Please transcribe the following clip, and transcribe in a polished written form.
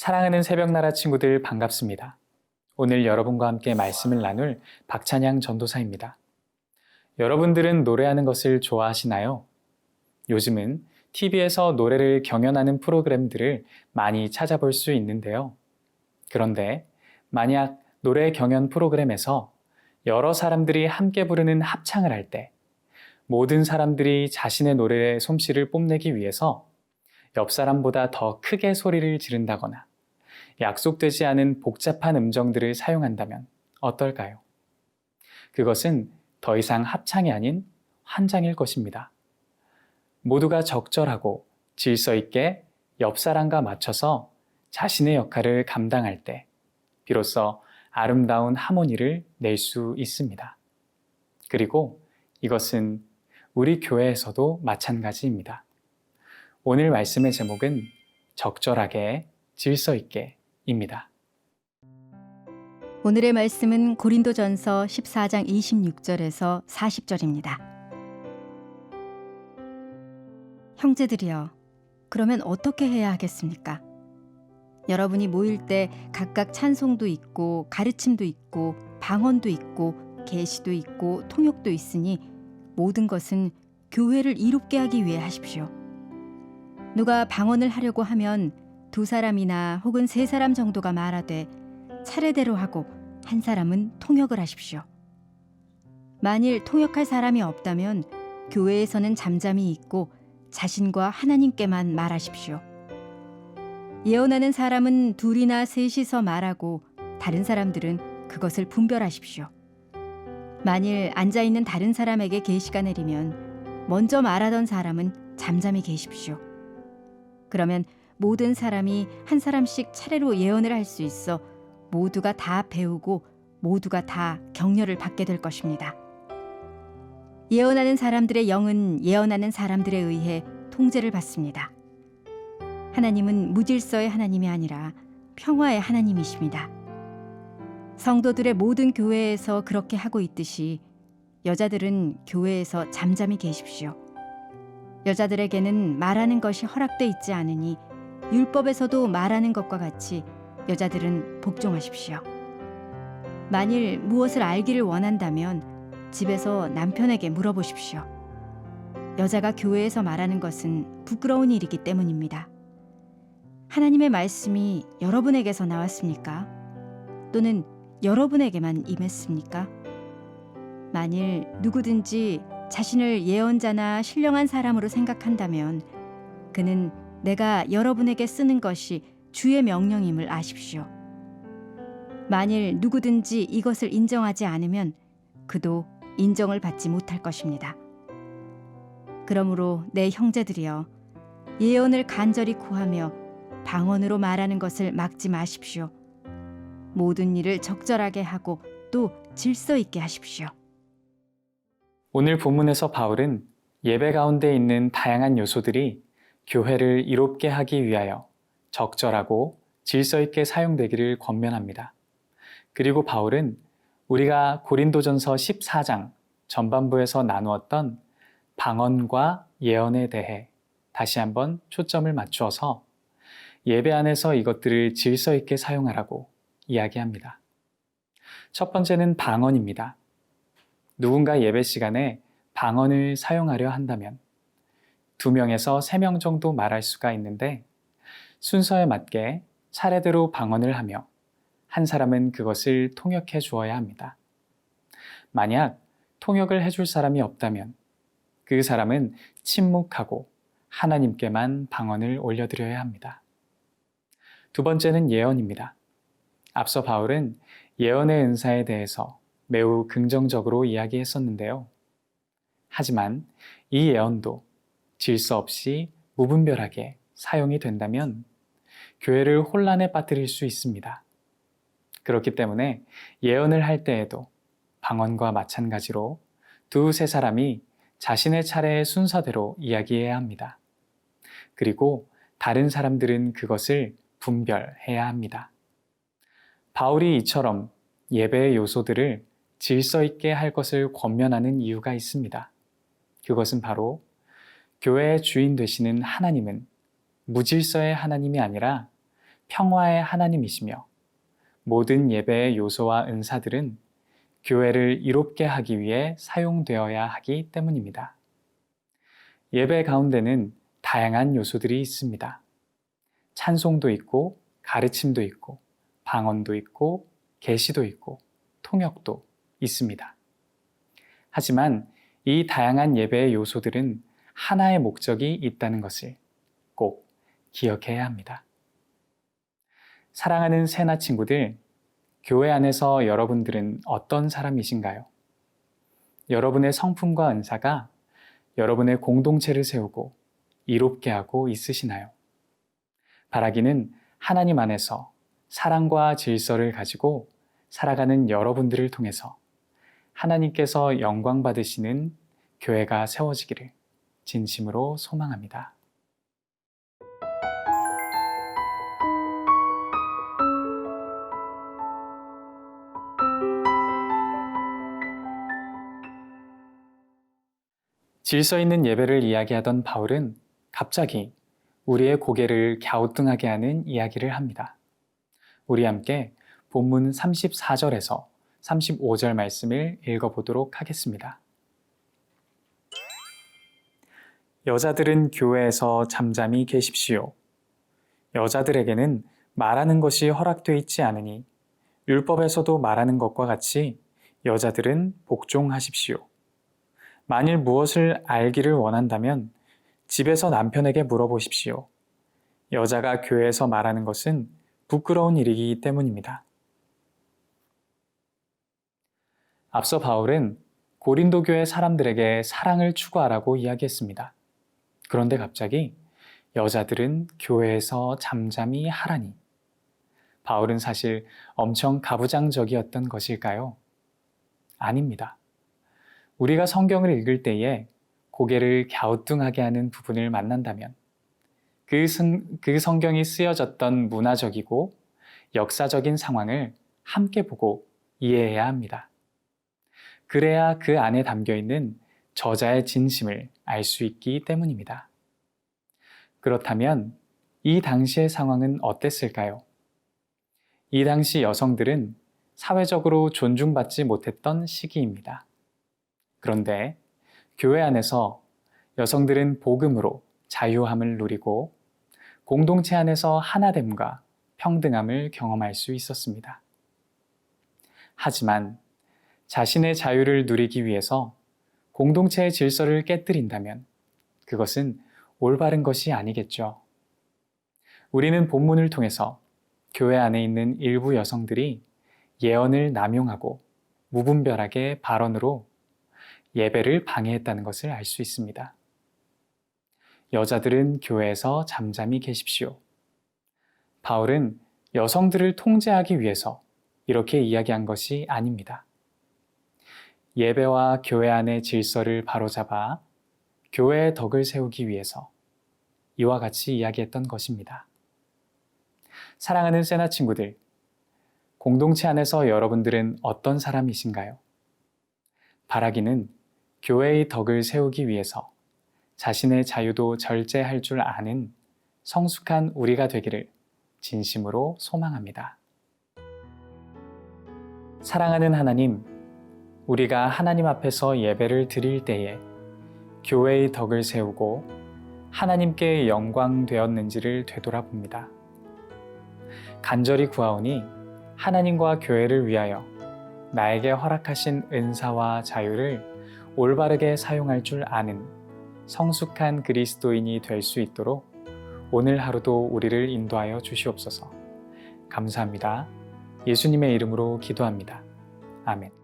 사랑하는 새벽나라 친구들 반갑습니다. 오늘 여러분과 함께 말씀을 나눌 박찬양 전도사입니다. 여러분들은 노래하는 것을 좋아하시나요? 요즘은 TV에서 노래를 경연하는 프로그램들을 많이 찾아볼 수 있는데요. 그런데 만약 노래 경연 프로그램에서 여러 사람들이 함께 부르는 합창을 할 때 모든 사람들이 자신의 노래의 솜씨를 뽐내기 위해서 옆 사람보다 더 크게 소리를 지른다거나 약속되지 않은 복잡한 음정들을 사용한다면 어떨까요? 그것은 더 이상 합창이 아닌 환장일 것입니다. 모두가 적절하고 질서 있게 옆 사람과 맞춰서 자신의 역할을 감당할 때 비로소 아름다운 하모니를 낼 수 있습니다. 그리고 이것은 우리 교회에서도 마찬가지입니다. 오늘 말씀의 제목은 적절하게, 질서 있게 입니다. 오늘의 말씀은 고린도전서 14장 26절에서 40절입니다. 형제들이여, 그러면 어떻게 해야 하겠습니까? 여러분이 모일 때 각각 찬송도 있고 가르침도 있고 방언도 있고 계시도 있고 통역도 있으니 모든 것은 교회를 이롭게 하기 위해 하십시오. 누가 방언을 하려고 하면 2사람이나 혹은 3사람 정도가 말하되 차례대로 하고 한 사람은 통역을 하십시오. 만일 통역할 사람이 없다면 교회에서는 잠잠히 있고 자신과 하나님께만 말하십시오. 예언하는 사람은 2이나 3이서 말하고 다른 사람들은 그것을 분별하십시오. 만일 앉아있는 다른 사람에게 계시가 내리면 먼저 말하던 사람은 잠잠히 계십시오. 그러면 모든 사람이 한 사람씩 차례로 예언을 할 수 있어 모두가 다 배우고 모두가 다 격려를 받게 될 것입니다. 예언하는 사람들의 영은 예언하는 사람들에 의해 통제를 받습니다. 하나님은 무질서의 하나님이 아니라 평화의 하나님이십니다. 성도들의 모든 교회에서 그렇게 하고 있듯이 여자들은 교회에서 잠잠히 계십시오. 여자들에게는 말하는 것이 허락돼 있지 않으니 율법에서도 말하는 것과 같이 여자들은 복종하십시오. 만일 무엇을 알기를 원한다면 집에서 남편에게 물어보십시오. 여자가 교회에서 말하는 것은 부끄러운 일이기 때문입니다. 하나님의 말씀이 여러분에게서 나왔습니까? 또는 여러분에게만 임했습니까? 만일 누구든지 자신을 예언자나 신령한 사람으로 생각한다면 그는 내가 여러분에게 쓰는 것이 주의 명령임을 아십시오. 만일 누구든지 이것을 인정하지 않으면 그도 인정을 받지 못할 것입니다. 그러므로 내 형제들이여, 예언을 간절히 구하며 방언으로 말하는 것을 막지 마십시오. 모든 일을 적절하게 하고 또 질서 있게 하십시오. 오늘 본문에서 바울은 예배 가운데 있는 다양한 요소들이 교회를 이롭게 하기 위하여 적절하고 질서 있게 사용되기를 권면합니다. 그리고 바울은 우리가 고린도전서 14장 전반부에서 나누었던 방언과 예언에 대해 다시 한번 초점을 맞추어서 예배 안에서 이것들을 질서 있게 사용하라고 이야기합니다. 첫 번째는 방언입니다. 누군가 예배 시간에 방언을 사용하려 한다면 2명에서 3명 정도 말할 수가 있는데 순서에 맞게 차례대로 방언을 하며 한 사람은 그것을 통역해 주어야 합니다. 만약 통역을 해줄 사람이 없다면 그 사람은 침묵하고 하나님께만 방언을 올려드려야 합니다. 2번째는 예언입니다. 앞서 바울은 예언의 은사에 대해서 매우 긍정적으로 이야기했었는데요. 하지만 이 예언도 질서 없이 무분별하게 사용이 된다면 교회를 혼란에 빠뜨릴 수 있습니다. 그렇기 때문에 예언을 할 때에도 방언과 마찬가지로 2-3사람이 자신의 차례의 순서대로 이야기해야 합니다. 그리고 다른 사람들은 그것을 분별해야 합니다. 바울이 이처럼 예배의 요소들을 질서 있게 할 것을 권면하는 이유가 있습니다. 그것은 바로 교회의 주인 되시는 하나님은 무질서의 하나님이 아니라 평화의 하나님이시며 모든 예배의 요소와 은사들은 교회를 이롭게 하기 위해 사용되어야 하기 때문입니다. 예배 가운데는 다양한 요소들이 있습니다. 찬송도 있고, 가르침도 있고, 방언도 있고, 계시도 있고, 통역도 있습니다. 하지만 이 다양한 예배의 요소들은 하나의 목적이 있다는 것을 꼭 기억해야 합니다. 사랑하는 새나 친구들, 교회 안에서 여러분들은 어떤 사람이신가요? 여러분의 성품과 은사가 여러분의 공동체를 세우고 이롭게 하고 있으시나요? 바라기는 하나님 안에서 사랑과 질서를 가지고 살아가는 여러분들을 통해서 하나님께서 영광 받으시는 교회가 세워지기를 진심으로 소망합니다. 질서 있는 예배를 이야기하던 바울은 갑자기 우리의 고개를 갸우뚱하게 하는 이야기를 합니다. 우리 함께 본문 34절에서 35절 말씀을 읽어보도록 하겠습니다. 여자들은 교회에서 잠잠히 계십시오. 여자들에게는 말하는 것이 허락되어 있지 않으니 율법에서도 말하는 것과 같이 여자들은 복종하십시오. 만일 무엇을 알기를 원한다면 집에서 남편에게 물어보십시오. 여자가 교회에서 말하는 것은 부끄러운 일이기 때문입니다. 앞서 바울은 고린도 교회 사람들에게 사랑을 추구하라고 이야기했습니다. 그런데 갑자기 여자들은 교회에서 잠잠히 하라니. 바울은 사실 엄청 가부장적이었던 것일까요? 아닙니다. 우리가 성경을 읽을 때에 고개를 갸우뚱하게 하는 부분을 만난다면 그 성경이 쓰여졌던 문화적이고 역사적인 상황을 함께 보고 이해해야 합니다. 그래야 그 안에 담겨있는 저자의 진심을 알 수 있기 때문입니다. 그렇다면 이 당시의 상황은 어땠을까요? 이 당시 여성들은 사회적으로 존중받지 못했던 시기입니다. 그런데 교회 안에서 여성들은 복음으로 자유함을 누리고 공동체 안에서 하나됨과 평등함을 경험할 수 있었습니다. 하지만 자신의 자유를 누리기 위해서 공동체의 질서를 깨뜨린다면 그것은 올바른 것이 아니겠죠. 우리는 본문을 통해서 교회 안에 있는 일부 여성들이 예언을 남용하고 무분별하게 발언으로 예배를 방해했다는 것을 알 수 있습니다. 여자들은 교회에서 잠잠히 계십시오. 바울은 여성들을 통제하기 위해서 이렇게 이야기한 것이 아닙니다. 예배와 교회 안의 질서를 바로잡아 교회의 덕을 세우기 위해서 이와 같이 이야기했던 것입니다. 사랑하는 세나 친구들, 공동체 안에서 여러분들은 어떤 사람이신가요? 바라기는 교회의 덕을 세우기 위해서 자신의 자유도 절제할 줄 아는 성숙한 우리가 되기를 진심으로 소망합니다. 사랑하는 하나님, 우리가 하나님 앞에서 예배를 드릴 때에 교회의 덕을 세우고 하나님께 영광 되었는지를 되돌아봅니다. 간절히 구하오니 하나님과 교회를 위하여 나에게 허락하신 은사와 자유를 올바르게 사용할 줄 아는 성숙한 그리스도인이 될 수 있도록 오늘 하루도 우리를 인도하여 주시옵소서. 감사합니다. 예수님의 이름으로 기도합니다. 아멘.